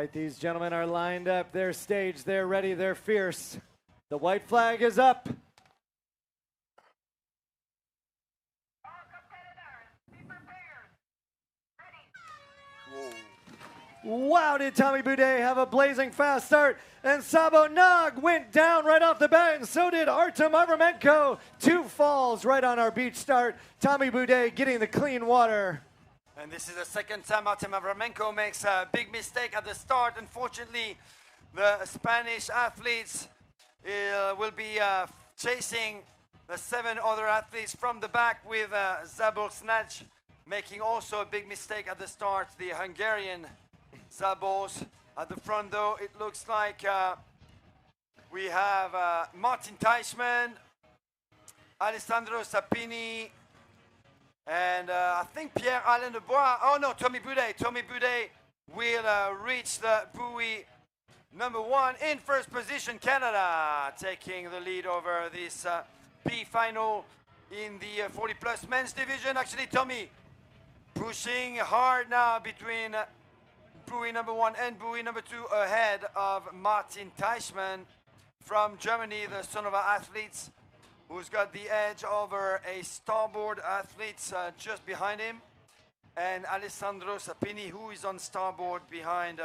right, these gentlemen are lined up. They're staged. They're ready. They're fierce. The white flag is up. Wow, did Tommy Boudet have a blazing fast start. And Sabo Nog went down right off the bat, and so did Artem Avramenko. 2 falls right on our beach start. Tommy Boudet getting the clean water. And this is the second time Artem Avramenko makes a big mistake at the start. Unfortunately, the Spanish athletes will be chasing the 7 other athletes from the back with Zabor Snatch making also a big mistake at the start. The Hungarian Zabos at the front, though. It looks like we have Martin Teichmann, Alessandro Sapini, and I think Pierre-Alain Dubois. Oh no, Tommy Boudet. Tommy Boudet will reach the buoy number 1 in first position. Canada taking the lead over this B final in the 40+ men's division. Actually, Tommy pushing hard now between buoy number 1 and buoy number 2 ahead of Martin Teichmann from Germany, the Sonova athletes, who's got the edge over a starboard athlete just behind him, and Alessandro Sapini, who is on starboard behind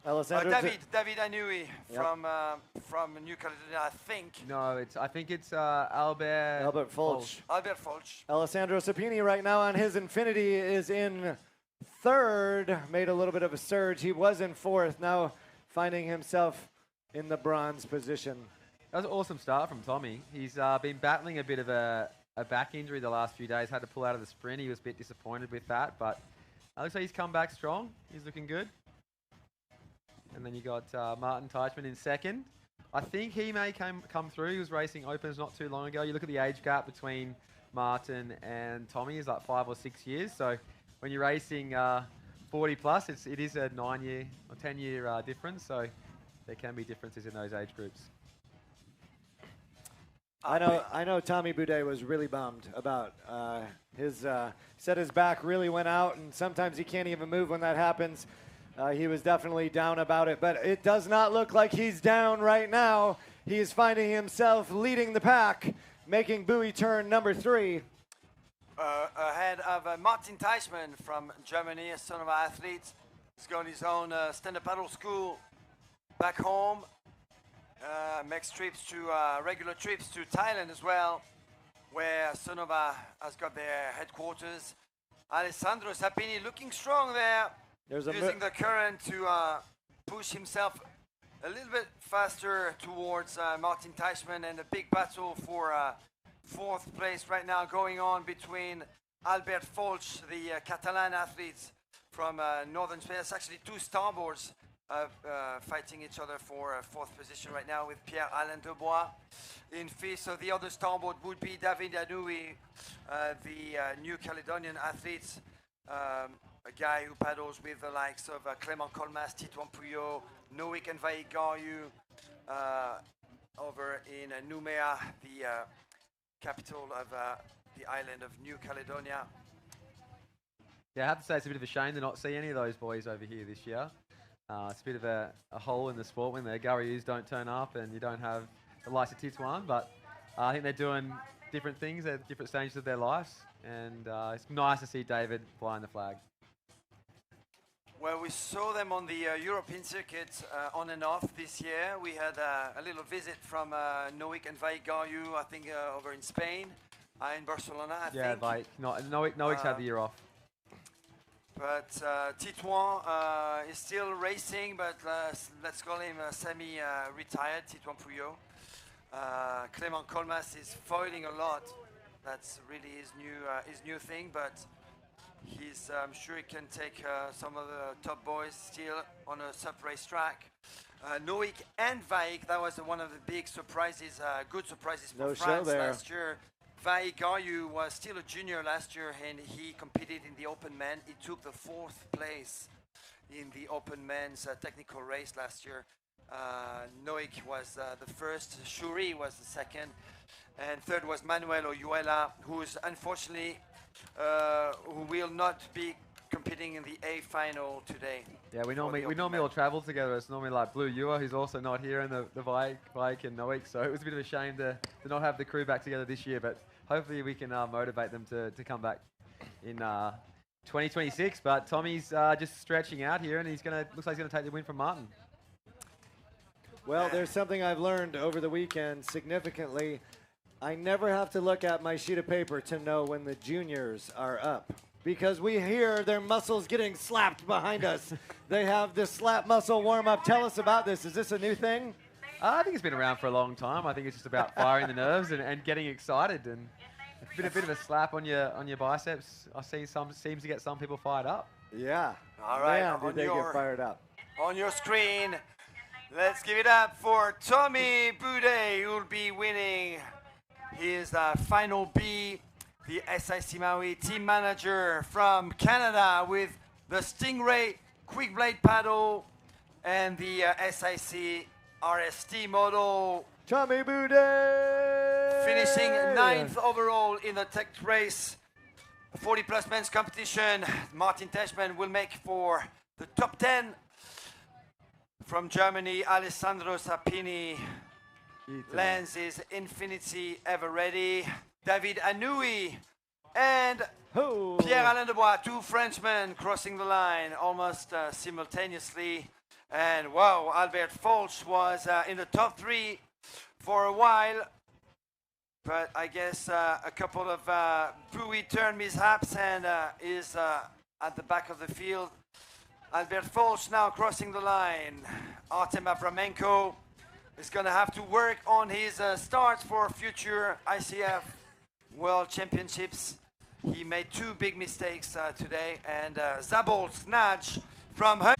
David Anui from New Caledonia, I think. No, I think it's Albert Fulch. Albert Fulch. Alessandro Sapini right now on his Infinity is in 3rd. Made a little bit of a surge. He was in 4th. Now finding himself in the bronze position. That was an awesome start from Tommy. He's been battling a bit of a back injury the last few days. Had to pull out of the sprint. He was a bit disappointed with that, but it looks like he's come back strong. He's looking good. And then you got Martin Teichmann in 2nd. I think he may come through. He was racing Opens not too long ago. You look at the age gap between Martin and Tommy is like 5 or 6 years. So when you're racing 40 plus, it is a 9-year or 10-year difference. So there can be differences in those age groups. I know Tommy Boudet was really bummed about his said his back really went out, and sometimes he can't even move when that happens. He was definitely down about it, but it does not look like he's down right now. He is finding himself leading the pack, making buoy turn number 3. Ahead of Martin Teichmann from Germany, a son of an athlete. He's got his own stand-up paddle school back home. Makes trips to regular trips to Thailand as well, where Sonova has got their headquarters. Alessandro Sapini looking strong there, using the current to push himself a little bit faster towards Martin Teichmann, and a big battle for 4th place right now going on between Albert Fulch, the Catalan athletes from northern Spain. It's actually 2 starboards fighting each other for 4th position right now, with Pierre-Alain Dubois in 5th. So the other starboard would be David Anui, the New Caledonian athletes, a guy who paddles with the likes of Clément Colmas, Titouan Pouillot, Noik and Vaïk Garyu over in Nouméa, the capital of the island of New Caledonia. Yeah, I have to say it's a bit of a shame to not see any of those boys over here this year. It's a bit of a hole in the sport when the Garryus don't turn up and you don't have the likes of Titouan, but I think they're doing different things at different stages of their lives, and it's nice to see David flying the flag. Well, we saw them on the European circuit on and off this year. We had a little visit from Noik and Vaïk Garyu, I think, over in Spain, in Barcelona, I think. Yeah, Vaïk. Noik's had the year off. But Titouan is still racing, but let's call him semi-retired, Titouan Pouillot. Clément Colmas is foiling a lot. That's really his new thing, but I'm sure he can take some of the top boys still on a SUP racetrack. Noik and Vaïk, that was one of the big surprises, good surprises for France last year. Vaïk Garyu was still a junior last year, and he competed in the Open Men. He took the 4th place in the Open Men's technical race last year. Noik was the first, Shuri was the 2nd, and 3rd was Manuel Oyuela, who's unfortunately who will not be competing in the A final today. Yeah, we for normally the we open normally men. all travel together. It's normally like Blue Ewer, who's also not here, and the Vike and Noik. So it was a bit of a shame to not have the crew back together this year. But hopefully we can motivate them to come back in 2026. But Tommy's just stretching out here, and looks like he's gonna take the win from Martin. Well, there's something I've learned over the weekend significantly. I never have to look at my sheet of paper to know when the juniors are up, because we hear their muscles getting slapped behind us. They have this slap muscle warm-up. Tell us about this. Is this a new thing? I think it's been around for a long time. I think it's just about firing the nerves and getting excited, and a bit of a slap on your biceps. I see seems to get some people fired up. Yeah. All right, Man, on did they your- get fired up. On your screen, let's give it up for Tommy Boudet, who will be winning his final B, the SIC Maui team manager from Canada with the Stingray quick blade paddle and the SIC RST model, Tommy Boudet! finishing 9th overall in the tech race. 40+ men's competition. Martin Teschmann will make for the top 10. From Germany, Alessandro Sapini lands his Infinity Ever Ready. David Anoui and Ho! Pierre-Alain Debois, two Frenchmen crossing the line almost simultaneously. And wow, Albert Folch was in the top 3 for a while. But I guess a couple of buoy turn mishaps and is at the back of the field. Albert Folch now crossing the line. Artem Avramenko is going to have to work on his starts for future ICF World Championships. He made 2 big mistakes today, and Zabol Snatch from her.